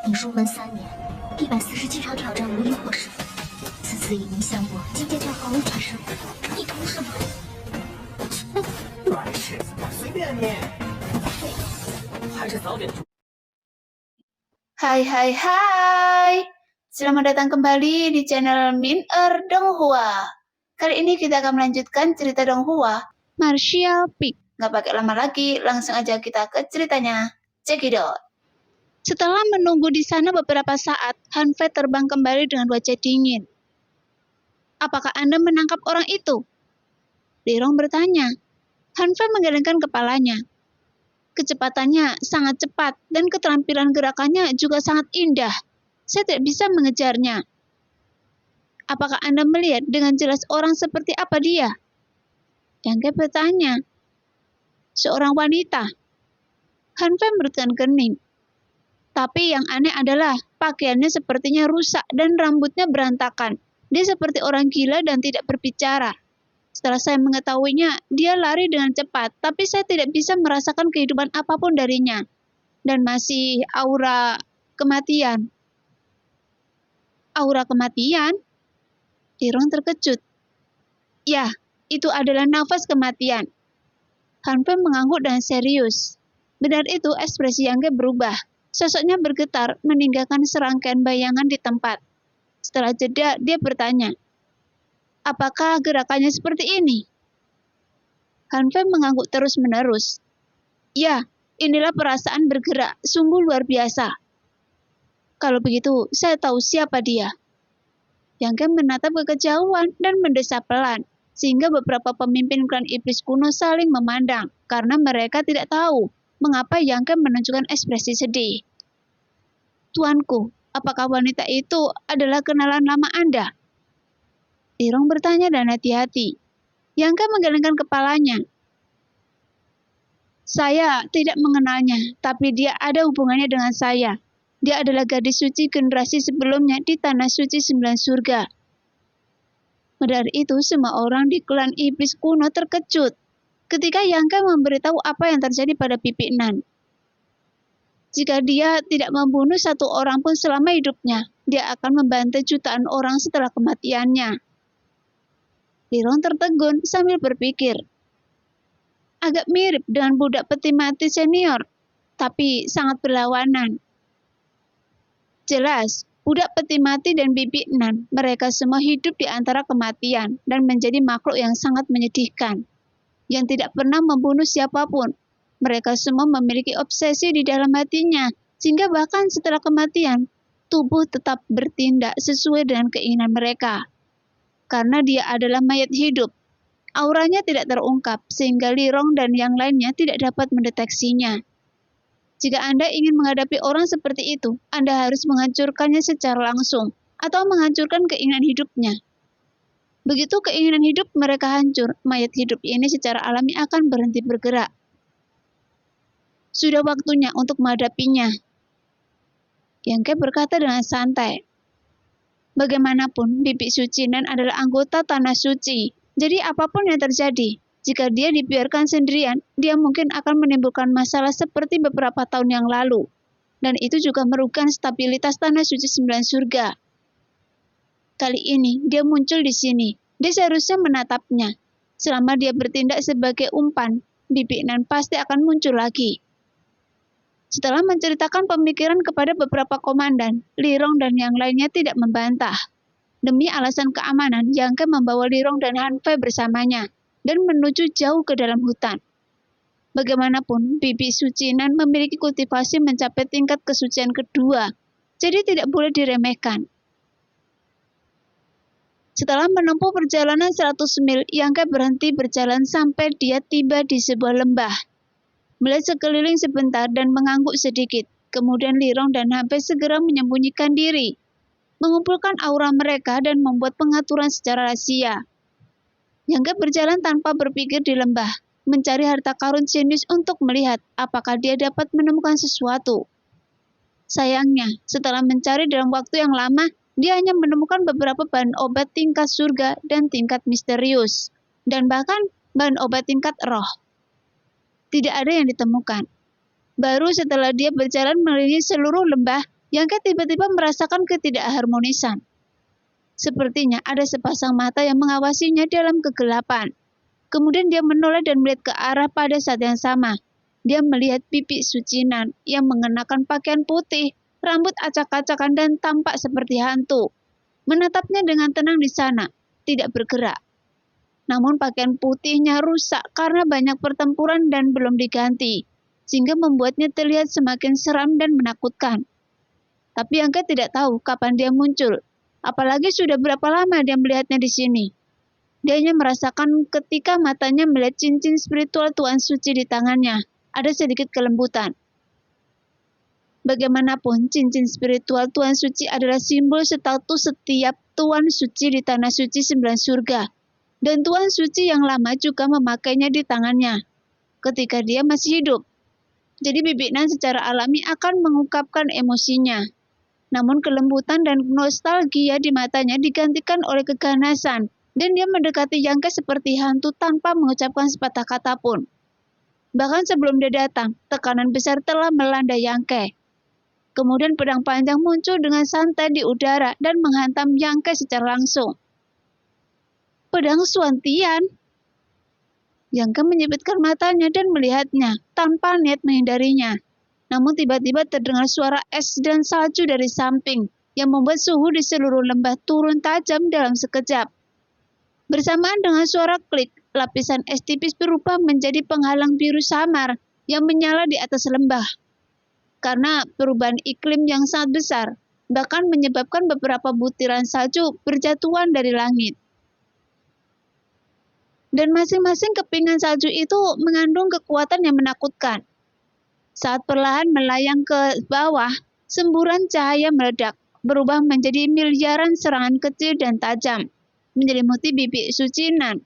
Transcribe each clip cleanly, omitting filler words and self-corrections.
你入门3年，147场挑战无一获胜，此次已经向过境界最高无法胜，你图什么？软柿子，随便你。还是早点。Hai, selamat datang kembali di channel Min-er Donghua. Kali ini kita akan melanjutkan cerita Donghua, Martial Peak. Nggak pakai lama lagi, langsung aja kita ke ceritanya. Cekidot. Setelah menunggu di sana beberapa saat, Han Fei terbang kembali dengan wajah dingin. Apakah Anda menangkap orang itu? Li Rong bertanya. Han Fei menggelengkan kepalanya. Kecepatannya sangat cepat dan keterampilan gerakannya juga sangat indah. Saya tidak bisa mengejarnya. Apakah Anda melihat dengan jelas orang seperti apa dia? Yang Ge bertanya. Seorang wanita. Han Fei merutkan kening. Tapi yang aneh adalah pakaiannya sepertinya rusak dan rambutnya berantakan. Dia seperti orang gila dan tidak berbicara. Setelah saya mengetahuinya, dia lari dengan cepat, tapi saya tidak bisa merasakan kehidupan apapun darinya. Dan masih aura kematian. Aura kematian? Li Rong terkejut. Ya, itu adalah nafas kematian. Han Fei mengangguk dan serius. Benar itu, ekspresi Yang Ge berubah. Sosoknya bergetar, meninggalkan serangkaian bayangan di tempat. Setelah jeda, dia bertanya, apakah gerakannya seperti ini? Han Fei mengangguk terus-menerus. Ya, inilah perasaan bergerak, sungguh luar biasa. Kalau begitu, saya tahu siapa dia. Yang Ge menatap ke kejauhan dan mendesah pelan, sehingga beberapa pemimpin klan iblis kuno saling memandang, karena mereka tidak tahu mengapa Yang Ge menunjukkan ekspresi sedih. Tuanku, apakah wanita itu adalah kenalan lama Anda? Li Rong bertanya dan hati-hati. Yang Ge menggelengkan kepalanya. Saya tidak mengenalnya, tapi dia ada hubungannya dengan saya. Dia adalah gadis suci generasi sebelumnya di Tanah Suci 9 Surga. Dari itu, semua orang di klan iblis kuno terkejut ketika Yang Ge memberitahu apa yang terjadi pada Pipi Nan. Jika dia tidak membunuh satu orang pun selama hidupnya, dia akan membantai jutaan orang setelah kematiannya. Li Rong tertegun sambil berpikir. Agak mirip dengan budak peti mati senior, tapi sangat berlawanan. Jelas, budak peti mati dan Bibi Nan, mereka semua hidup di antara kematian dan menjadi makhluk yang sangat menyedihkan, yang tidak pernah membunuh siapapun. Mereka semua memiliki obsesi di dalam hatinya, sehingga bahkan setelah kematian, tubuh tetap bertindak sesuai dengan keinginan mereka. Karena dia adalah mayat hidup, auranya tidak terungkap, sehingga Li Rong dan yang lainnya tidak dapat mendeteksinya. Jika Anda ingin menghadapi orang seperti itu, Anda harus menghancurkannya secara langsung, atau menghancurkan keinginan hidupnya. Begitu keinginan hidup mereka hancur, mayat hidup ini secara alami akan berhenti bergerak. Sudah waktunya untuk menghadapinya. Yang Ge berkata dengan santai. Bagaimanapun, Bibi Suci Nan adalah anggota Tanah Suci. Jadi apapun yang terjadi, jika dia dibiarkan sendirian, dia mungkin akan menimbulkan masalah seperti beberapa tahun yang lalu. Dan itu juga merugikan stabilitas Tanah Suci 9 Surga. Kali ini, dia muncul di sini. Dia seharusnya menatapnya. Selama dia bertindak sebagai umpan, Bibi Nan pasti akan muncul lagi. Setelah menceritakan pemikiran kepada beberapa komandan, Li Rong dan yang lainnya tidak membantah. Demi alasan keamanan, Yang Ge membawa Li Rong dan Han Fei bersamanya dan menuju jauh ke dalam hutan. Bagaimanapun, Bibi Suci Nan memiliki kultivasi mencapai tingkat kesucian kedua, jadi tidak boleh diremehkan. Setelah menempuh perjalanan 100 mil, Yang Ge berhenti berjalan sampai dia tiba di sebuah lembah. Melihat sekeliling sebentar dan mengangguk sedikit. Kemudian Li Rong dan Han Fei segera menyembunyikan diri, mengumpulkan aura mereka dan membuat pengaturan secara rahasia. Yang Ge berjalan tanpa berpikir di lembah, mencari harta karun jenius untuk melihat apakah dia dapat menemukan sesuatu. Sayangnya, setelah mencari dalam waktu yang lama, dia hanya menemukan beberapa bahan obat tingkat surga dan tingkat misterius, dan bahkan bahan obat tingkat roh. Tidak ada yang ditemukan. Baru setelah dia berjalan mengelilingi seluruh lembah, Yangke tiba-tiba merasakan ketidakharmonisan. Sepertinya ada sepasang mata yang mengawasinya dalam kegelapan. Kemudian dia menoleh dan melihat ke arah. Pada saat yang sama, dia melihat Bibi Sucinan yang mengenakan pakaian putih, rambut acak-acakan dan tampak seperti hantu. Menatapnya dengan tenang di sana, tidak bergerak. Namun pakaian putihnya rusak karena banyak pertempuran dan belum diganti, sehingga membuatnya terlihat semakin seram dan menakutkan. Tapi Yangke tidak tahu kapan dia muncul. Apalagi sudah berapa lama dia melihatnya di sini. Dia hanya merasakan ketika matanya melihat cincin spiritual Tuan Suci di tangannya. Ada sedikit kelembutan. Bagaimanapun, cincin spiritual Tuan Suci adalah simbol status setiap Tuan Suci di Tanah Suci 9 Surga. Dan Tuan Suci yang lama juga memakainya di tangannya ketika dia masih hidup. Jadi Bibi Nan secara alami akan mengungkapkan emosinya. Namun kelembutan dan nostalgia di matanya digantikan oleh keganasan, dan dia mendekati Yangke seperti hantu tanpa mengucapkan sepatah kata pun. Bahkan sebelum dia datang, tekanan besar telah melanda Yangke. Kemudian pedang panjang muncul dengan santai di udara dan menghantam Yangke secara langsung. Pedang Suantian. Yangke menyipitkan matanya dan melihatnya tanpa niat menghindarinya. Namun tiba-tiba terdengar suara es dan salju dari samping yang membuat suhu di seluruh lembah turun tajam dalam sekejap. Bersamaan dengan suara klik, lapisan es tipis berubah menjadi penghalang biru samar yang menyala di atas lembah. Karena perubahan iklim yang sangat besar, bahkan menyebabkan beberapa butiran salju berjatuhan dari langit. Dan masing-masing kepingan salju itu mengandung kekuatan yang menakutkan. Saat perlahan melayang ke bawah, semburan cahaya meledak, berubah menjadi miliaran serangan kecil dan tajam, menyelimuti Bibi Sucinan.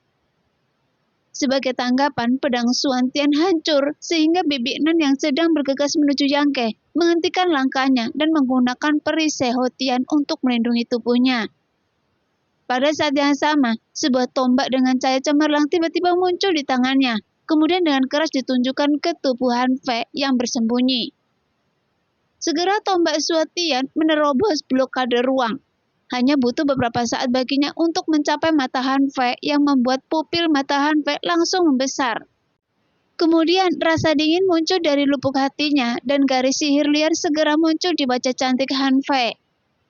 Sebagai tanggapan, pedang Suantian hancur, sehingga Bibi Nan yang sedang bergegas menuju Yangke menghentikan langkahnya dan menggunakan perisai Hotian untuk melindungi tubuhnya. Pada saat yang sama, sebuah tombak dengan cahaya cemerlang tiba-tiba muncul di tangannya. Kemudian dengan keras ditunjukkan ke tubuh Han Fei yang bersembunyi. Segera tombak Suantian menerobos blokade ruang. Hanya butuh beberapa saat baginya untuk mencapai mata Han Fei yang membuat pupil mata Han Fei langsung membesar. Kemudian rasa dingin muncul dari lubuk hatinya dan garis sihir liar segera muncul di wajah cantik Han Fei.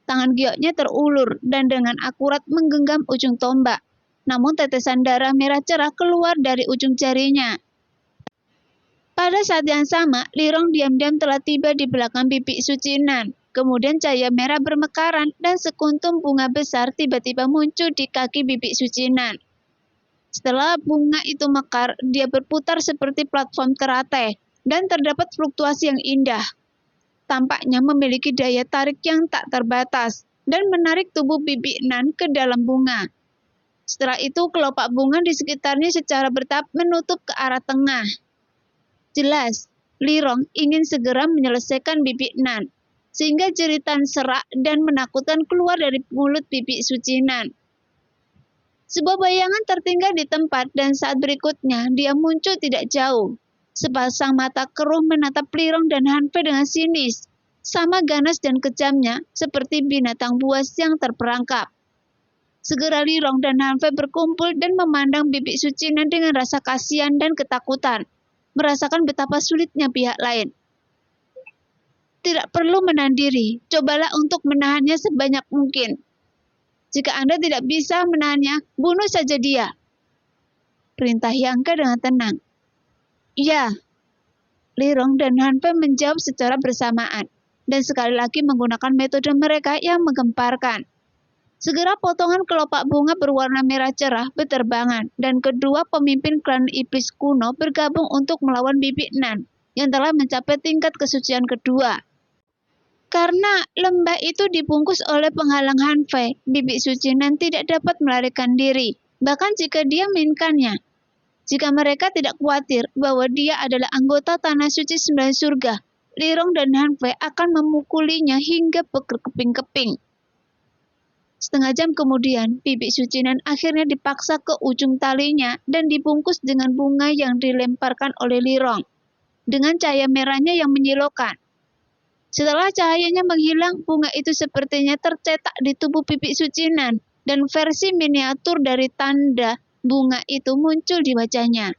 Tangan gioknya terulur dan dengan akurat menggenggam ujung tombak. Namun tetesan darah merah cerah keluar dari ujung jarinya. Pada saat yang sama, Lirong diam-diam telah tiba di belakang Bibi Sucinan. Kemudian cahaya merah bermekaran dan sekuntum bunga besar tiba-tiba muncul di kaki Bibi Sucinan. Setelah bunga itu mekar, dia berputar seperti platform karate dan terdapat fluktuasi yang indah. Tampaknya memiliki daya tarik yang tak terbatas dan menarik tubuh Bibi Nan ke dalam bunga. Setelah itu, kelopak bunga di sekitarnya secara bertahap menutup ke arah tengah. Jelas, Lirong ingin segera menyelesaikan Bibi Nan, sehingga jeritan serak dan menakutkan keluar dari mulut Bibi Sucinan. Sebuah bayangan tertinggal di tempat dan saat berikutnya dia muncul tidak jauh. Sepasang mata keruh menatap Lirong dan Han Fei dengan sinis, sama ganas dan kejamnya seperti binatang buas yang terperangkap. Segera Lirong dan Han Fei berkumpul dan memandang Bibi Sucinan dengan rasa kasihan dan ketakutan, merasakan betapa sulitnya pihak lain. Tidak perlu menahan diri, cobalah untuk menahannya sebanyak mungkin. Jika Anda tidak bisa menahannya, bunuh saja dia. Perintah Yangke dengan tenang. Ya, Lirong dan Han Fei menjawab secara bersamaan, dan sekali lagi menggunakan metode mereka yang menggemparkan. Segera potongan kelopak bunga berwarna merah cerah berterbangan, dan kedua pemimpin klan iblis kuno bergabung untuk melawan Bibi Nan yang telah mencapai tingkat kesucian kedua. Karena lembah itu dibungkus oleh penghalang Han Fei, Bibi Sucinan tidak dapat melarikan diri, bahkan jika dia menginginkannya. Jika mereka tidak khawatir bahwa dia adalah anggota Tanah Suci 9 Surga, Lirong dan Han Fei akan memukulinya hingga berkeping-keping. Setengah jam kemudian, Bibi Sucinan akhirnya dipaksa ke ujung talinya dan dibungkus dengan bunga yang dilemparkan oleh Lirong, dengan cahaya merahnya yang menyilaukan. Setelah cahayanya menghilang, bunga itu sepertinya tercetak di tubuh Bibi Sucinan, dan versi miniatur dari tanda bunga itu muncul di wajahnya,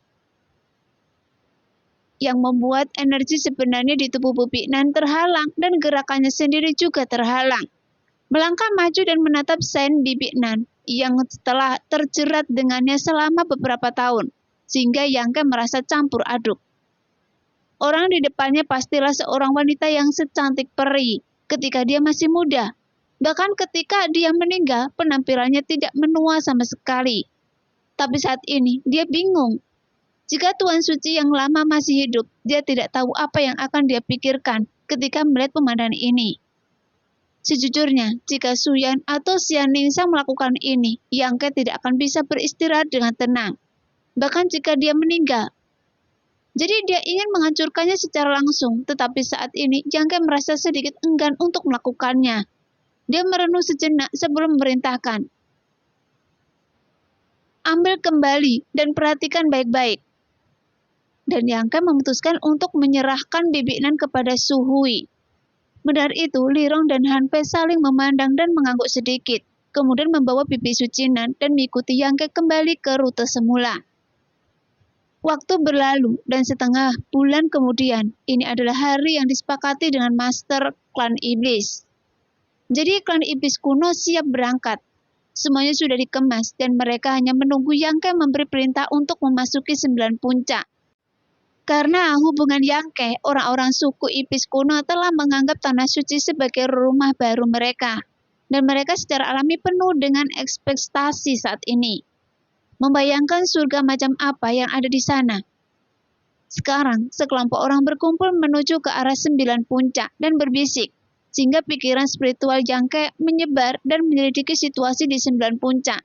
yang membuat energi sebenarnya di tubuh Bibi Nan terhalang dan gerakannya sendiri juga terhalang. Melangkah maju dan menatap Sen Bibi Nan yang telah terjerat dengannya selama beberapa tahun, sehingga Yangke merasa campur aduk. Orang di depannya pastilah seorang wanita yang secantik peri ketika dia masih muda. Bahkan ketika dia meninggal, penampilannya tidak menua sama sekali. Tapi saat ini, dia bingung. Jika Tuan Suci yang lama masih hidup, dia tidak tahu apa yang akan dia pikirkan ketika melihat pemandangan ini. Sejujurnya, jika Suyan atau Xian Ningsang melakukan ini, Yangke tidak akan bisa beristirahat dengan tenang. Bahkan jika dia meninggal. Jadi dia ingin menghancurkannya secara langsung, tetapi saat ini Yangke merasa sedikit enggan untuk melakukannya. Dia merenung sejenak sebelum memerintahkan. Ambil kembali dan perhatikan baik-baik. Dan Yangke memutuskan untuk menyerahkan Bibi Nan kepada Su Hui. Mendengar itu, Lirong dan Han Pei saling memandang dan mengangguk sedikit, kemudian membawa Bibi Sucinan dan mengikuti Yangke kembali ke rute semula. Waktu berlalu, dan setengah bulan kemudian, ini adalah hari yang disepakati dengan Master Klan Iblis. Jadi klan Iblis kuno siap berangkat. Semuanya sudah dikemas, dan mereka hanya menunggu Yangke memberi perintah untuk memasuki 9 puncak. Karena hubungan Yangke, orang-orang suku Iblis kuno telah menganggap Tanah Suci sebagai rumah baru mereka. Dan mereka secara alami penuh dengan ekspektasi saat ini. Membayangkan surga macam apa yang ada di sana. Sekarang, sekelompok orang berkumpul menuju ke arah 9 puncak dan berbisik, sehingga pikiran spiritual Yangke menyebar dan menyelidiki situasi di 9 puncak.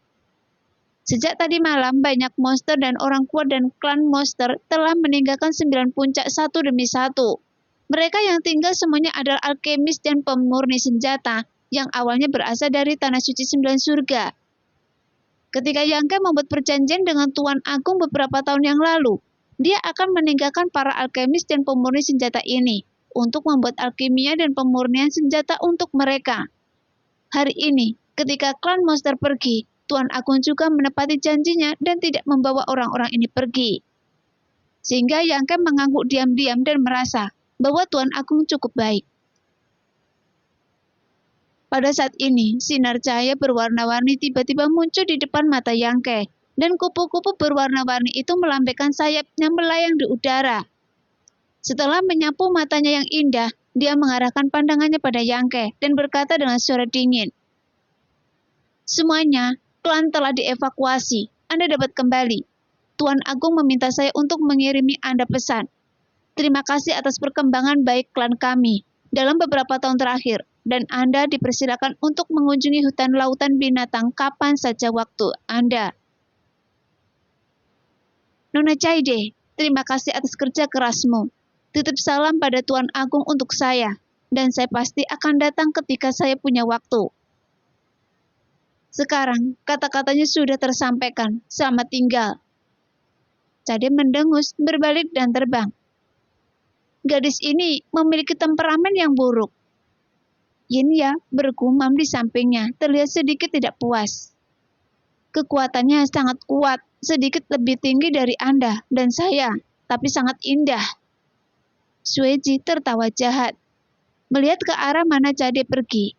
Sejak tadi malam, banyak monster dan orang kuat dan klan monster telah meninggalkan 9 puncak satu demi satu. Mereka yang tinggal semuanya adalah alkemis dan pemurni senjata yang awalnya berasal dari Tanah Suci 9 surga. Ketika Yangke membuat perjanjian dengan Tuan Agung beberapa tahun yang lalu, dia akan meninggalkan para alkemis dan pemurni senjata ini untuk membuat alkimia dan pemurnian senjata untuk mereka. Hari ini, ketika klan monster pergi, Tuan Agung juga menepati janjinya dan tidak membawa orang-orang ini pergi. Sehingga Yangke mengangguk diam-diam dan merasa bahwa Tuan Agung cukup baik. Pada saat ini, sinar cahaya berwarna-warni tiba-tiba muncul di depan mata Yangke, dan kupu-kupu berwarna-warni itu melambaikan sayapnya melayang di udara. Setelah menyapu matanya yang indah, dia mengarahkan pandangannya pada Yangke dan berkata dengan suara dingin, "Semuanya, klan telah dievakuasi. Anda dapat kembali. Tuan Agung meminta saya untuk mengirimi Anda pesan. Terima kasih atas perkembangan baik klan kami dalam beberapa tahun terakhir, dan Anda dipersilakan untuk mengunjungi hutan lautan binatang kapan saja waktu Anda." Nona Caide, terima kasih atas kerja kerasmu. Titip salam pada Tuan Agung untuk saya, dan saya pasti akan datang ketika saya punya waktu. Sekarang, kata-katanya sudah tersampaikan. Selamat tinggal. Caide mendengus, berbalik dan terbang. Gadis ini memiliki temperamen yang buruk. Yinya bergumam di sampingnya, terlihat sedikit tidak puas. Kekuatannya sangat kuat, sedikit lebih tinggi dari Anda dan saya, tapi sangat indah. Sueji tertawa jahat, melihat ke arah mana Caide pergi.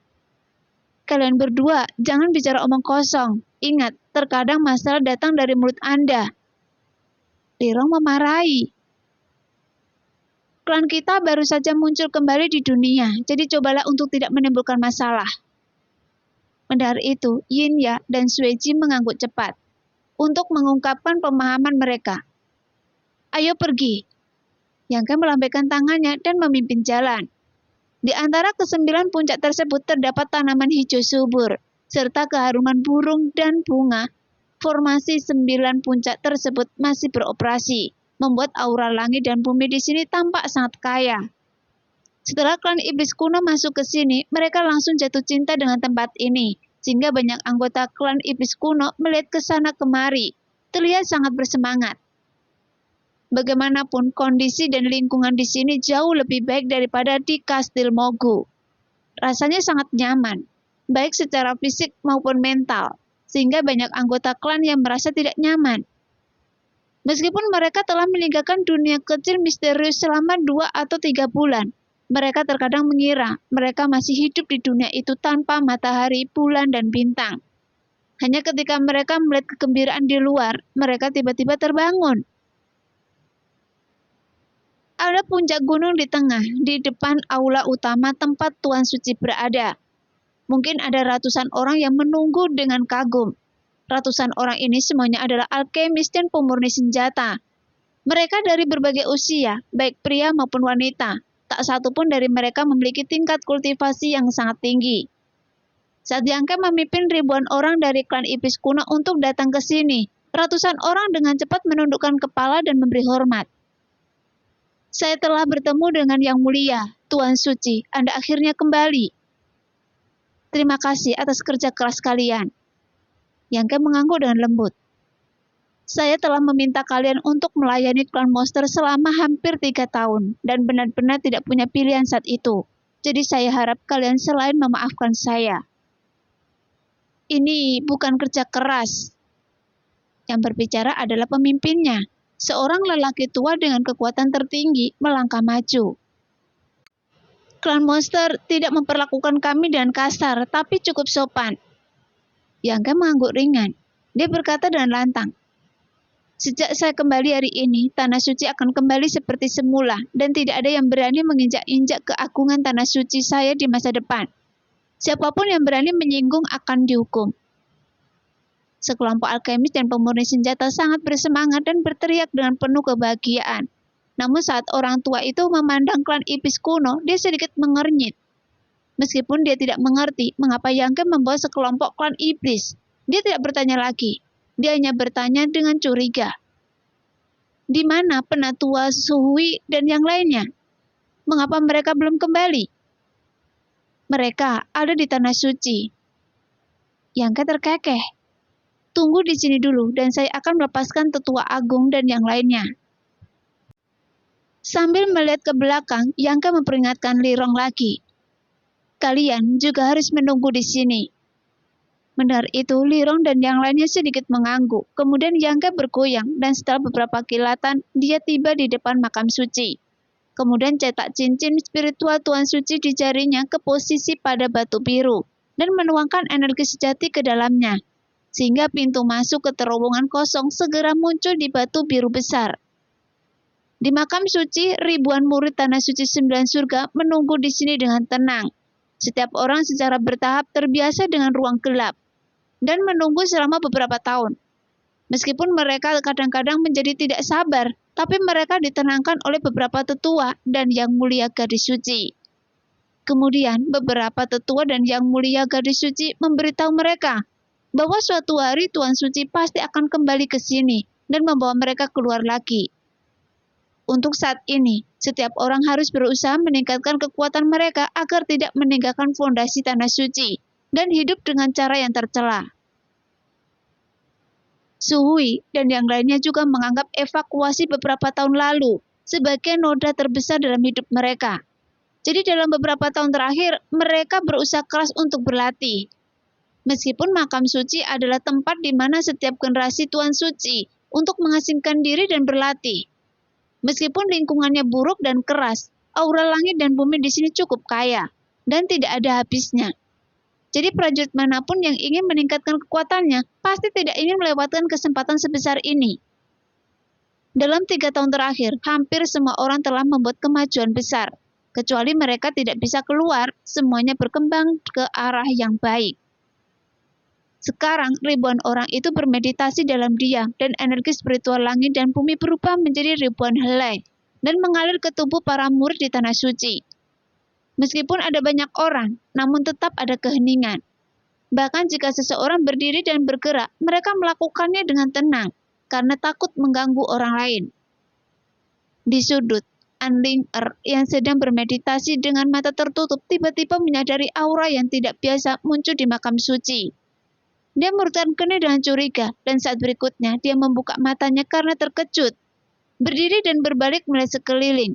Kalian berdua, jangan bicara omong kosong. Ingat, terkadang masalah datang dari mulut Anda. Lirong memarahi. Klan kita baru saja muncul kembali di dunia, jadi cobalah untuk tidak menimbulkan masalah. Mendengar itu, Yinya dan Sueji mengangguk cepat untuk mengungkapkan pemahaman mereka. Ayo pergi. Yangke melambaikan tangannya dan memimpin jalan. Di antara ke-9 puncak tersebut terdapat tanaman hijau subur, serta keharuman burung dan bunga. Formasi 9 puncak tersebut masih beroperasi, membuat aura langit dan bumi di sini tampak sangat kaya. Setelah klan iblis kuno masuk ke sini, mereka langsung jatuh cinta dengan tempat ini, sehingga banyak anggota klan iblis kuno melihat ke sana kemari, terlihat sangat bersemangat. Bagaimanapun, kondisi dan lingkungan di sini jauh lebih baik daripada di Kastil Mogu. Rasanya sangat nyaman, baik secara fisik maupun mental, sehingga banyak anggota klan yang merasa tidak nyaman. Meskipun mereka telah meninggalkan dunia kecil misterius selama 2 atau 3 bulan, mereka terkadang mengira mereka masih hidup di dunia itu tanpa matahari, bulan, dan bintang. Hanya ketika mereka melihat kegembiraan di luar, mereka tiba-tiba terbangun. Ada puncak gunung di tengah, di depan aula utama tempat Tuan Suci berada. Mungkin ada ratusan orang yang menunggu dengan kagum. Ratusan orang ini semuanya adalah alkemis dan pemurni senjata. Mereka dari berbagai usia, baik pria maupun wanita. Tak satu pun dari mereka memiliki tingkat kultivasi yang sangat tinggi. Saat Yangke memimpin ribuan orang dari klan iblis kuno untuk datang ke sini, ratusan orang dengan cepat menundukkan kepala dan memberi hormat. Saya telah bertemu dengan Yang Mulia, Tuan Suci. Anda akhirnya kembali. Terima kasih atas kerja keras kalian. Yangke mengangguk dengan lembut. Saya telah meminta kalian untuk melayani klan monster selama hampir 3 tahun, dan benar-benar tidak punya pilihan saat itu. Jadi saya harap kalian selain memaafkan saya. Ini bukan kerja keras. Yang berbicara adalah pemimpinnya. Seorang lelaki tua dengan kekuatan tertinggi melangkah maju. Klan monster tidak memperlakukan kami dengan kasar, tapi cukup sopan. Yangke mengangguk ringan. Dia berkata dengan lantang. Sejak saya kembali hari ini, Tanah Suci akan kembali seperti semula, dan tidak ada yang berani menginjak-injak keagungan Tanah Suci saya di masa depan. Siapapun yang berani menyinggung akan dihukum. Sekelompok alkemis dan pemurni senjata sangat bersemangat dan berteriak dengan penuh kebahagiaan. Namun saat orang tua itu memandang klan iblis kuno, dia sedikit mengernyit. Meskipun dia tidak mengerti mengapa Yangke membawa sekelompok klan iblis, dia tidak bertanya lagi. Dia hanya bertanya dengan curiga. Di mana Penatua Suhui dan yang lainnya? Mengapa mereka belum kembali? Mereka ada di Tanah Suci. Yangke terkekeh. Tunggu di sini dulu dan saya akan melepaskan Tetua Agung dan yang lainnya. Sambil melihat ke belakang, Yangke memperingatkan Lirong lagi. Kalian juga harus menunggu di sini. Mendengar itu, Lirong dan yang lainnya sedikit mengangguk. Kemudian Yangke bergoyang dan setelah beberapa kilatan, dia tiba di depan makam suci. Kemudian cetak cincin spiritual Tuan Suci di jarinya ke posisi pada batu biru dan menuangkan energi sejati ke dalamnya, sehingga pintu masuk ke terowongan kosong segera muncul di batu biru besar. Di makam suci, ribuan murid Tanah Suci 9 Surga menunggu di sini dengan tenang. Setiap orang secara bertahap terbiasa dengan ruang gelap dan menunggu selama beberapa tahun. Meskipun mereka kadang-kadang menjadi tidak sabar, tapi mereka ditenangkan oleh beberapa tetua dan Yang Mulia Gadis Suci. Kemudian, beberapa tetua dan Yang Mulia Gadis Suci memberitahu mereka bahwa suatu hari Tuan Suci pasti akan kembali ke sini dan membawa mereka keluar lagi. Untuk saat ini, setiap orang harus berusaha meningkatkan kekuatan mereka agar tidak meninggalkan fondasi Tanah Suci dan hidup dengan cara yang tercela. Suhui dan yang lainnya juga menganggap evakuasi beberapa tahun lalu sebagai noda terbesar dalam hidup mereka. Jadi dalam beberapa tahun terakhir, mereka berusaha keras untuk berlatih. Meskipun makam suci adalah tempat di mana setiap generasi Tuan Suci untuk mengasingkan diri dan berlatih. Meskipun lingkungannya buruk dan keras, aura langit dan bumi di sini cukup kaya dan tidak ada habisnya. Jadi prajurit manapun yang ingin meningkatkan kekuatannya pasti tidak ingin melewatkan kesempatan sebesar ini. Dalam 3 tahun terakhir, hampir semua orang telah membuat kemajuan besar. Kecuali mereka tidak bisa keluar, semuanya berkembang ke arah yang baik. Sekarang, ribuan orang itu bermeditasi dalam diam dan energi spiritual langit dan bumi berubah menjadi ribuan helai dan mengalir ke tubuh para murid di Tanah Suci. Meskipun ada banyak orang, namun tetap ada keheningan. Bahkan jika seseorang berdiri dan bergerak, mereka melakukannya dengan tenang, karena takut mengganggu orang lain. Di sudut, Anling yang sedang bermeditasi dengan mata tertutup tiba-tiba menyadari aura yang tidak biasa muncul di makam suci. Dia merutkan kening dengan curiga, dan saat berikutnya dia membuka matanya karena terkejut. berdiri dan berbalik melihat sekeliling,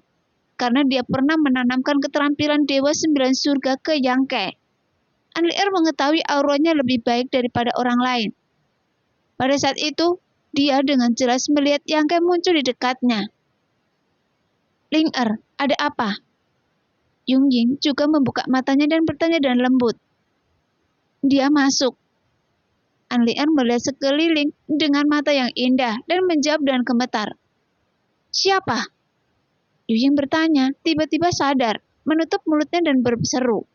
karena dia pernah menanamkan keterampilan Dewa Sembilan Surga ke Yang Ke. Anlier mengetahui auranya lebih baik daripada orang lain. Pada saat itu, dia dengan jelas melihat Yang Ke muncul di dekatnya. Ling Er, ada apa? Yung Ying juga membuka matanya dan bertanya dengan lembut. Dia masuk. Anlier melihat sekeliling dengan mata yang indah dan menjawab dengan gemetar. Siapa? Yu Ying bertanya, tiba-tiba sadar, menutup mulutnya dan berseru.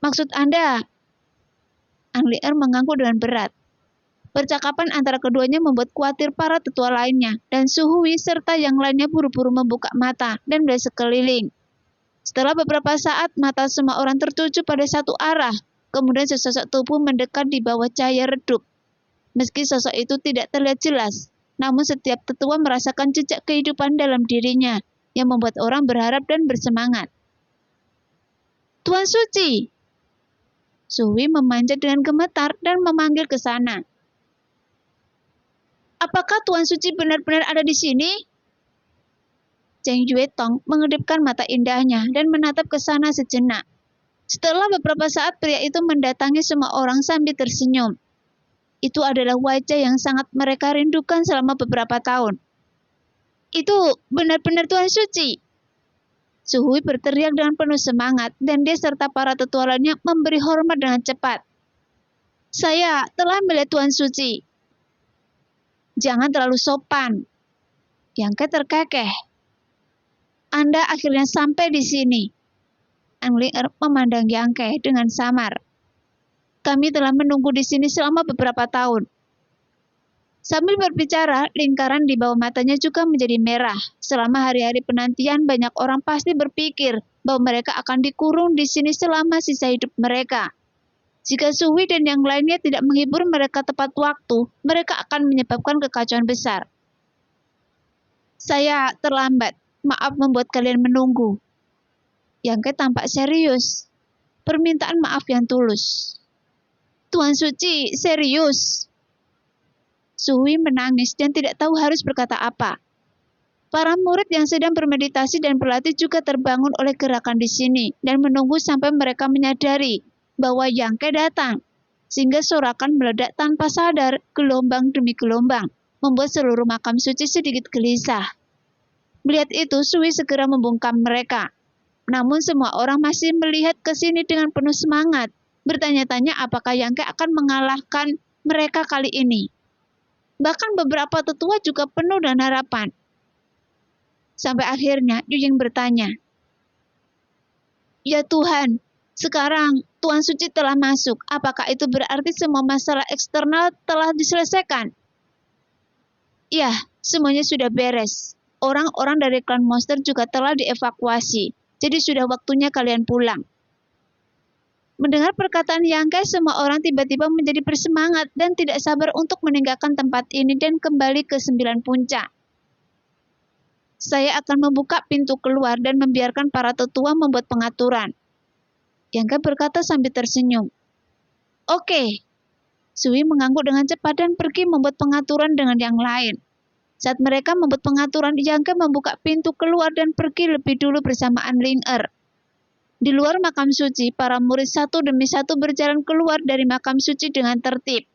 Maksud Anda? Anlier mengangguk dengan berat. Percakapan antara keduanya membuat khawatir para tetua lainnya, dan Su Hui serta yang lainnya buru-buru membuka mata dan melihat sekeliling. Setelah beberapa saat, mata semua orang tertuju pada satu arah. Kemudian sesosok tubuh mendekat di bawah cahaya redup. Meski sosok itu tidak terlihat jelas, namun setiap tetua merasakan jejak kehidupan dalam dirinya, yang membuat orang berharap dan bersemangat. Tuan Suci! Suwi memanjat dengan gemetar dan memanggil ke sana. Apakah Tuan Suci benar-benar ada di sini? Cheng Yue Tong mengedipkan mata indahnya dan menatap ke sana sejenak. Setelah beberapa saat, pria itu mendatangi semua orang sambil tersenyum. Itu adalah wajah yang sangat mereka rindukan selama beberapa tahun. Itu benar-benar Tuan Suci. Su Hui berteriak dengan penuh semangat, dan dia serta para tetua lainnya memberi hormat dengan cepat. Saya telah melihat Tuan Suci. Jangan terlalu sopan. Yang Ke terkekeh. Anda akhirnya sampai di sini. Anlier memandang Yang Ke dengan samar. Kami telah menunggu di sini selama beberapa tahun. Sambil berbicara, lingkaran di bawah matanya juga menjadi merah. Selama hari-hari penantian, banyak orang pasti berpikir bahwa mereka akan dikurung di sini selama sisa hidup mereka. Jika Su Hui dan yang lainnya tidak menghibur mereka tepat waktu, mereka akan menyebabkan kekacauan besar. Saya terlambat. Maaf membuat kalian menunggu. Yang Ke tampak serius. Permintaan maaf yang tulus. Tuan Suci, serius. Su Hui menangis dan tidak tahu harus berkata apa. Para murid yang sedang bermeditasi dan berlatih juga terbangun oleh gerakan di sini dan menunggu sampai mereka menyadari bahwa Yang Ke datang. Sehingga sorakan meledak tanpa sadar, gelombang demi gelombang, membuat seluruh makam suci sedikit gelisah. Melihat itu, Su Hui segera membungkam mereka. Namun semua orang masih melihat ke sini dengan penuh semangat, bertanya-tanya apakah Yang Ke akan mengalahkan mereka kali ini. Bahkan beberapa tetua juga penuh dengan harapan. Sampai akhirnya Yu Ying bertanya, Ya Tuhan, sekarang Tuan Suci telah masuk. Apakah itu berarti semua masalah eksternal telah diselesaikan? Ya, semuanya sudah beres. Orang-orang dari klan monster juga telah dievakuasi. Jadi sudah waktunya kalian pulang. Mendengar perkataan Yang Ke, semua orang tiba-tiba menjadi bersemangat dan tidak sabar untuk meninggalkan tempat ini dan kembali ke 9 puncak. Saya akan membuka pintu keluar dan membiarkan para tetua membuat pengaturan. Yang Ke berkata sambil tersenyum. Oke. Su Hui mengangguk dengan cepat dan pergi membuat pengaturan dengan yang lain. Saat mereka membuat pengaturan, Yang Ke membuka pintu keluar dan pergi lebih dulu bersamaan Ling Er. Di luar makam suci, para murid satu demi satu berjalan keluar dari makam suci dengan tertib.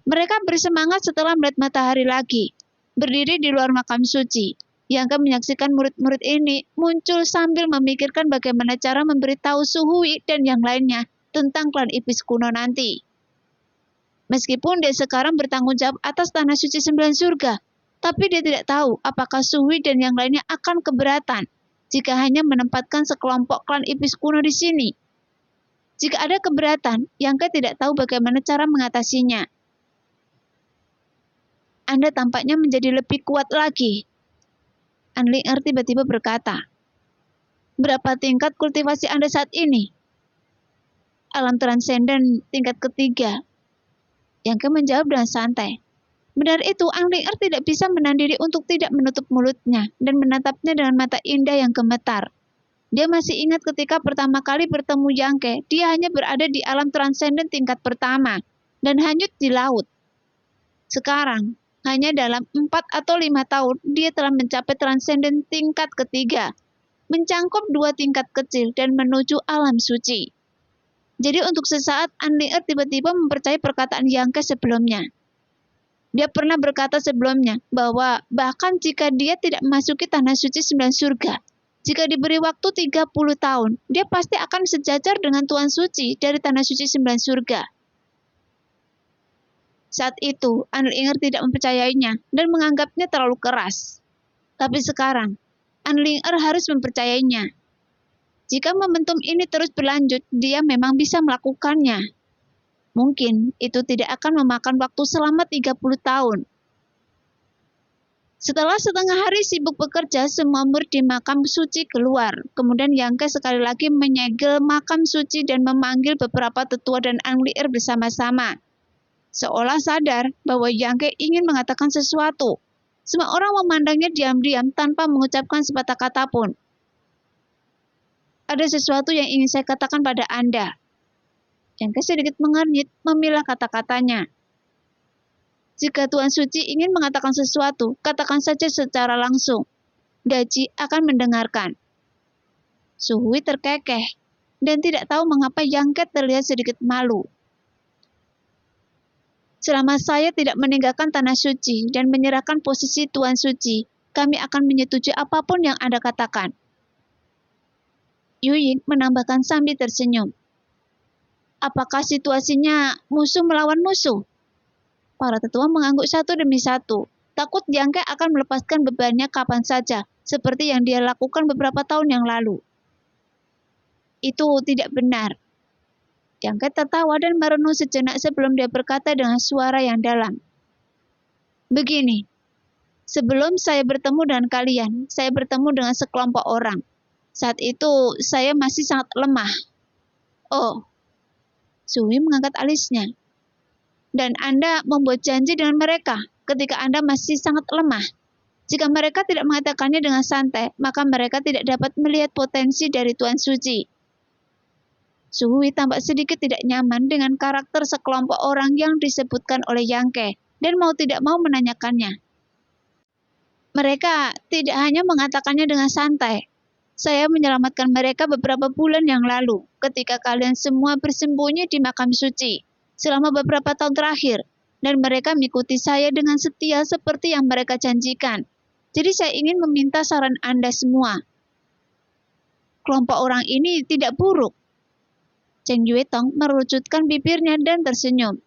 Mereka bersemangat setelah melihat matahari lagi. Berdiri di luar makam suci, Yang Ke menyaksikan murid-murid ini muncul sambil memikirkan bagaimana cara memberitahu Su Hui dan yang lainnya tentang klan iblis kuno nanti. Meskipun dia sekarang bertanggung jawab atas tanah suci 9 surga, tapi dia tidak tahu apakah Su Hui dan yang lainnya akan keberatan jika hanya menempatkan sekelompok klan iblis kuno di sini. Jika ada keberatan, Yang Ke tidak tahu bagaimana cara mengatasinya. Anda tampaknya menjadi lebih kuat lagi. An Ling Er tiba-tiba berkata, Berapa tingkat kultivasi Anda saat ini? Alam transenden tingkat ketiga. Yang Ke menjawab dengan santai. Benar itu, An Ling Er tidak bisa menahan diri untuk tidak menutup mulutnya dan menatapnya dengan mata indah yang gemetar. Dia masih ingat ketika pertama kali bertemu Yang Ke, dia hanya berada di alam transenden tingkat pertama dan hanyut di laut. Sekarang, Hanya dalam 4 atau 5 tahun, dia telah mencapai transenden tingkat ketiga, mencangkup 2 tingkat kecil dan menuju alam suci. Jadi untuk sesaat, Anlinger tiba-tiba mempercayai perkataan Yang Ke sebelumnya. Dia pernah berkata sebelumnya bahwa bahkan jika dia tidak memasuki tanah suci 9 surga, jika diberi waktu 30 tahun, dia pasti akan sejajar dengan Tuan Suci dari tanah suci 9 surga. Saat itu, Anlinger tidak mempercayainya dan menganggapnya terlalu keras. Tapi sekarang, Anlinger harus mempercayainya. Jika momentum ini terus berlanjut, dia memang bisa melakukannya. Mungkin itu tidak akan memakan waktu selama 30 tahun. Setelah setengah hari sibuk bekerja, semua murid di makam suci keluar. Kemudian Yang Ke sekali lagi menyegel makam suci dan memanggil beberapa tetua dan Anlinger bersama-sama. Seolah sadar bahwa Yang Ke ingin mengatakan sesuatu. Semua orang memandangnya diam-diam tanpa mengucapkan sepatah kata pun. Ada sesuatu yang ingin saya katakan pada Anda. Yang Ke sedikit mengernyit memilah kata-katanya. Jika Tuan Suci ingin mengatakan sesuatu, katakan saja secara langsung. Daji akan mendengarkan. Su Hui terkekeh dan tidak tahu mengapa Yang Ke terlihat sedikit malu. Selama saya tidak meninggalkan tanah suci dan menyerahkan posisi Tuan Suci, kami akan menyetujui apapun yang Anda katakan. Yu Ying menambahkan sambil tersenyum. Apakah situasinya musuh melawan musuh? Para tetua mengangguk satu demi satu. Takut Yang Ke akan melepaskan bebannya kapan saja, seperti yang dia lakukan beberapa tahun yang lalu. Itu tidak benar. Yang Ke tertawa dan merenung sejenak sebelum dia berkata dengan suara yang dalam. Begini, sebelum saya bertemu dengan kalian, saya bertemu dengan sekelompok orang. Saat itu, saya masih sangat lemah. Oh, Su Hui mengangkat alisnya. Dan Anda membuat janji dengan mereka ketika Anda masih sangat lemah. Jika mereka tidak mengatakannya dengan santai, maka mereka tidak dapat melihat potensi dari Tuan Suci. Su Hui tampak sedikit tidak nyaman dengan karakter sekelompok orang yang disebutkan oleh Yang Ke dan mau tidak mau menanyakannya. Mereka tidak hanya mengatakannya dengan santai. Saya menyelamatkan mereka beberapa bulan yang lalu ketika kalian semua bersembunyi di makam suci selama beberapa tahun terakhir, dan mereka mengikuti saya dengan setia seperti yang mereka janjikan. Jadi saya ingin meminta saran Anda semua. Kelompok orang ini tidak buruk. Cheng Yue Tong merucutkan bibirnya dan tersenyum.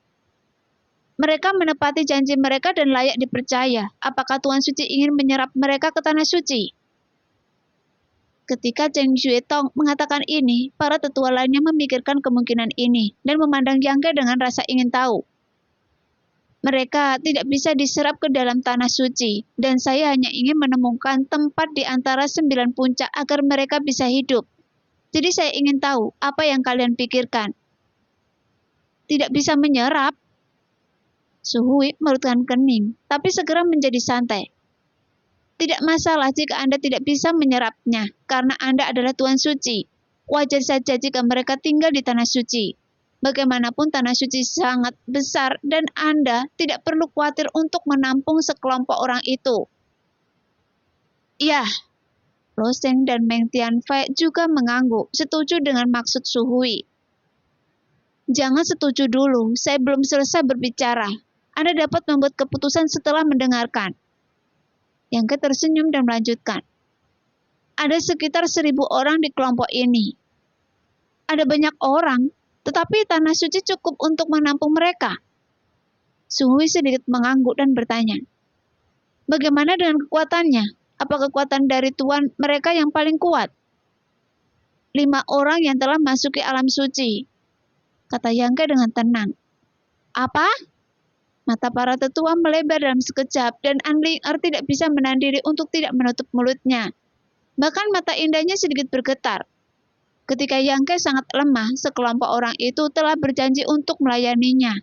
Mereka menepati janji mereka dan layak dipercaya. Apakah Tuan Suci ingin menyerap mereka ke tanah suci? Ketika Cheng Yue Tong mengatakan ini, para tetua lainnya memikirkan kemungkinan ini dan memandang Yang Ke dengan rasa ingin tahu. Mereka tidak bisa diserap ke dalam tanah suci, dan saya hanya ingin menemukan tempat di antara 9 puncak agar mereka bisa hidup. Jadi saya ingin tahu apa yang kalian pikirkan. Tidak bisa menyerap? Su Hui merutkan kening, tapi segera menjadi santai. Tidak masalah jika Anda tidak bisa menyerapnya, karena Anda adalah Tuan Suci. Wajar saja jika mereka tinggal di tanah suci. Bagaimanapun tanah suci sangat besar dan Anda tidak perlu khawatir untuk menampung sekelompok orang itu. Ya, Lo Sheng dan Meng Tianfei juga mengangguk, setuju dengan maksud Su Hui. Jangan setuju dulu, saya belum selesai berbicara. Anda dapat membuat keputusan setelah mendengarkan. Yang Ke tersenyum dan melanjutkan. Ada sekitar 1.000 orang di kelompok ini. Ada banyak orang, tetapi tanah suci cukup untuk menampung mereka. Su Hui sedikit mengangguk dan bertanya. Bagaimana dengan kekuatannya? Apa kekuatan dari tuan mereka yang paling kuat? 5 orang yang telah masuki alam suci, kata Yang Ke dengan tenang. Apa? Mata para tetua melebar dalam sekejap dan Anlinger tidak bisa menahan diri untuk tidak menutup mulutnya. Bahkan mata indahnya sedikit bergetar. Ketika Yang Ke sangat lemah, sekelompok orang itu telah berjanji untuk melayaninya.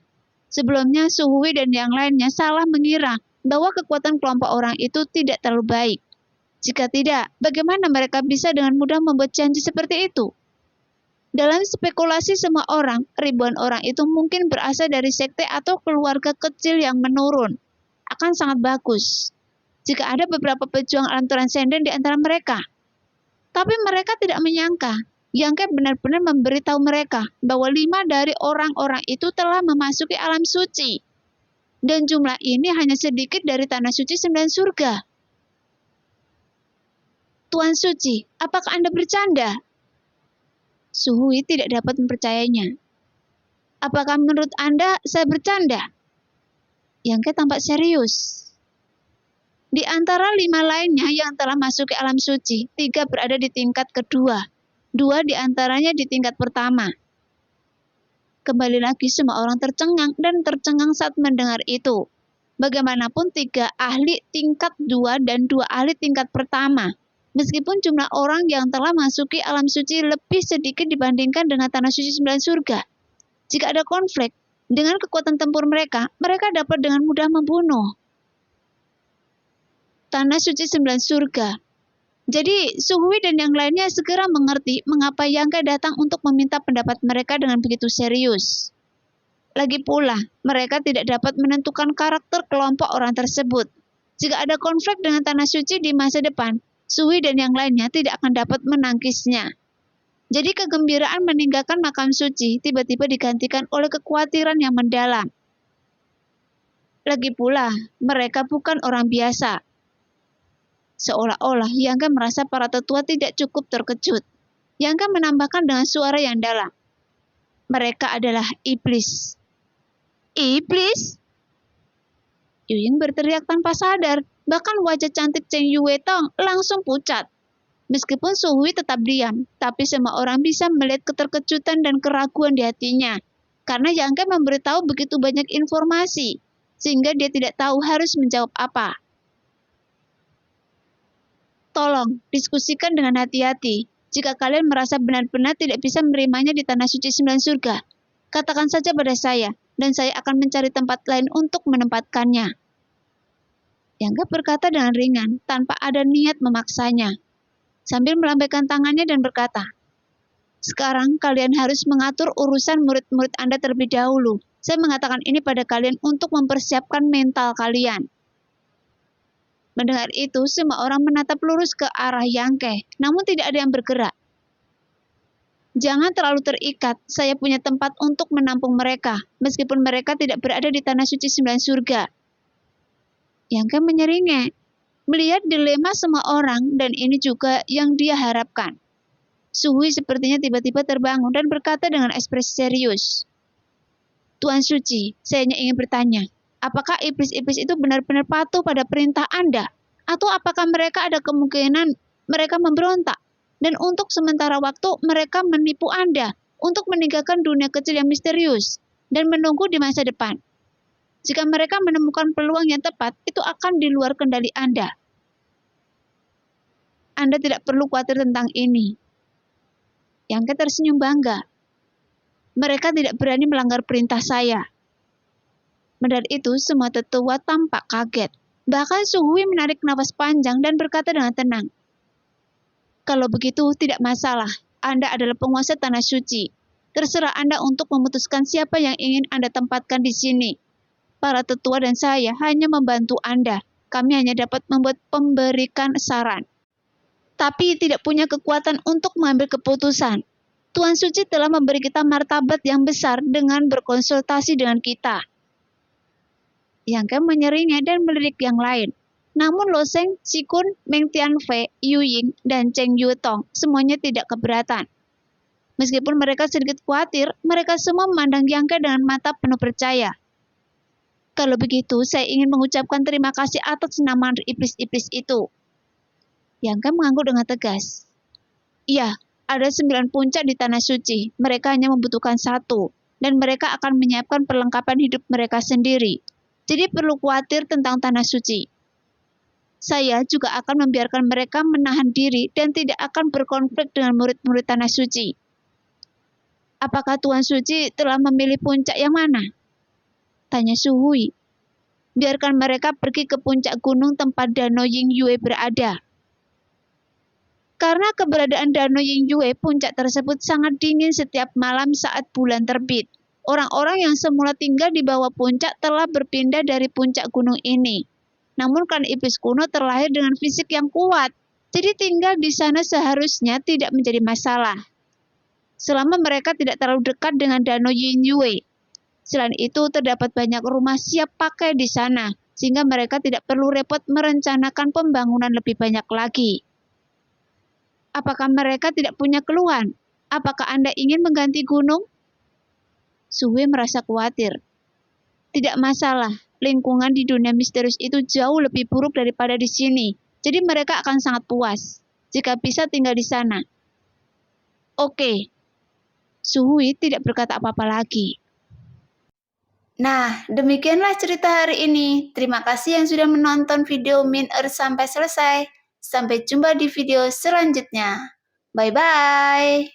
Sebelumnya Su Hui dan yang lainnya salah mengira bahwa kekuatan kelompok orang itu tidak terlalu baik. Jika tidak, bagaimana mereka bisa dengan mudah membuat janji seperti itu? Dalam spekulasi semua orang, ribuan orang itu mungkin berasal dari sekte atau keluarga kecil yang menurun. akan sangat bagus jika ada beberapa pejuang alam transenden di antara mereka. Tapi mereka tidak menyangka Yang Ke benar-benar memberitahu mereka bahwa 5 dari orang-orang itu telah memasuki alam suci. Dan jumlah ini hanya sedikit dari tanah suci 9 surga. Tuan Suci, apakah Anda bercanda? Suhui tidak dapat mempercayainya. Apakah menurut Anda saya bercanda? Yang Ke tampak serius. Di antara 5 lainnya yang telah masuk ke alam suci, 3 berada di tingkat kedua. 2 di antaranya di tingkat pertama. Kembali lagi semua orang tercengang dan tercengang saat mendengar itu. Bagaimanapun 3 ahli tingkat 2 dan 2 ahli tingkat pertama. Meskipun jumlah orang yang telah masuki alam suci lebih sedikit dibandingkan dengan tanah suci 9 surga. Jika ada konflik, dengan kekuatan tempur mereka dapat dengan mudah membunuh. Tanah suci 9 surga. Jadi, Suhui dan yang lainnya segera mengerti mengapa Yang Ke datang untuk meminta pendapat mereka dengan begitu serius. Lagi pula, mereka tidak dapat menentukan karakter kelompok orang tersebut. Jika ada konflik dengan tanah suci di masa depan, Suhui dan yang lainnya tidak akan dapat menangkisnya. Jadi kegembiraan meninggalkan makam suci tiba-tiba digantikan oleh kekhawatiran yang mendalam. Lagi pula, mereka bukan orang biasa. Seolah-olah Yang Ke merasa para tetua tidak cukup terkejut. Yang Ke menambahkan dengan suara yang dalam. Mereka adalah iblis. Iblis? Yuying berteriak tanpa sadar. Bahkan wajah cantik Cheng Yue Tong langsung pucat. Meskipun Suhui tetap diam, tapi semua orang bisa melihat keterkejutan dan keraguan di hatinya. Karena Yang Ke memberitahu begitu banyak informasi, sehingga dia tidak tahu harus menjawab apa. Tolong, diskusikan dengan hati-hati. Jika kalian merasa benar-benar tidak bisa menerimanya di tanah suci 9 surga, katakan saja pada saya, dan saya akan mencari tempat lain untuk menempatkannya. Yang Ke berkata dengan ringan, tanpa ada niat memaksanya. Sambil melambaikan tangannya dan berkata, sekarang kalian harus mengatur urusan murid-murid Anda terlebih dahulu. Saya mengatakan ini pada kalian untuk mempersiapkan mental kalian. Mendengar itu, semua orang menatap lurus ke arah Yang Ke, namun tidak ada yang bergerak. Jangan terlalu terikat, saya punya tempat untuk menampung mereka, meskipun mereka tidak berada di tanah suci 9 surga. Yang Ke menyeringai, melihat dilema semua orang, dan ini juga yang dia harapkan. Suhui sepertinya tiba-tiba terbangun dan berkata dengan ekspresi serius. Tuan Suci, saya hanya ingin bertanya, apakah iblis-iblis itu benar-benar patuh pada perintah Anda? Atau apakah mereka ada kemungkinan mereka memberontak? Dan untuk sementara waktu mereka menipu Anda untuk meninggalkan dunia kecil yang misterius dan menunggu di masa depan. Jika mereka menemukan peluang yang tepat, itu akan di luar kendali Anda. Anda tidak perlu khawatir tentang ini. Yang Ke tersenyum bangga. Mereka tidak berani melanggar perintah saya. Mendengar itu, semua tetua tampak kaget. Bahkan Suhui menarik napas panjang dan berkata dengan tenang. Kalau begitu, tidak masalah. Anda adalah penguasa tanah suci. Terserah Anda untuk memutuskan siapa yang ingin Anda tempatkan di sini. Para tetua dan saya hanya membantu Anda. Kami hanya dapat memberikan saran. Tapi tidak punya kekuatan untuk mengambil keputusan. Tuan Suci telah memberi kita martabat yang besar dengan berkonsultasi dengan kita. Yang Ke menyeringai dan melirik yang lain. Namun Lo Sheng, Shikun, Meng Tianfei, Yuying, dan Cheng Yue Tong semuanya tidak keberatan. Meskipun mereka sedikit khawatir, mereka semua memandang Yang Ke dengan mata penuh percaya. Kalau begitu, saya ingin mengucapkan terima kasih atas nama iblis-iblis itu. Yang Ke mengangguk dengan tegas. Iya, ada 9 puncak di tanah suci. Mereka hanya membutuhkan 1, dan mereka akan menyiapkan perlengkapan hidup mereka sendiri. Jadi perlu khawatir tentang tanah suci. Saya juga akan membiarkan mereka menahan diri dan tidak akan berkonflik dengan murid-murid tanah suci. Apakah Tuan Suci telah memilih puncak yang mana? Tanya Suhui. Biarkan mereka pergi ke puncak gunung tempat Danau Yingyue berada. Karena keberadaan Danau Yingyue, puncak tersebut sangat dingin setiap malam saat bulan terbit. Orang-orang yang semula tinggal di bawah puncak telah berpindah dari puncak gunung ini. Namun klan iblis kuno terlahir dengan fisik yang kuat, jadi tinggal di sana seharusnya tidak menjadi masalah. Selama mereka tidak terlalu dekat dengan Danau Yinyue. Selain itu, terdapat banyak rumah siap pakai di sana, sehingga mereka tidak perlu repot merencanakan pembangunan lebih banyak lagi. Apakah mereka tidak punya keluhan? Apakah Anda ingin mengganti gunung? Suwe merasa khawatir. Tidak masalah, lingkungan di dunia misterius itu jauh lebih buruk daripada di sini. Jadi mereka akan sangat puas jika bisa tinggal di sana. Oke. Suhui tidak berkata apa-apa lagi. Nah, demikianlah cerita hari ini. Terima kasih yang sudah menonton video Min Earth sampai selesai. Sampai jumpa di video selanjutnya. Bye-bye.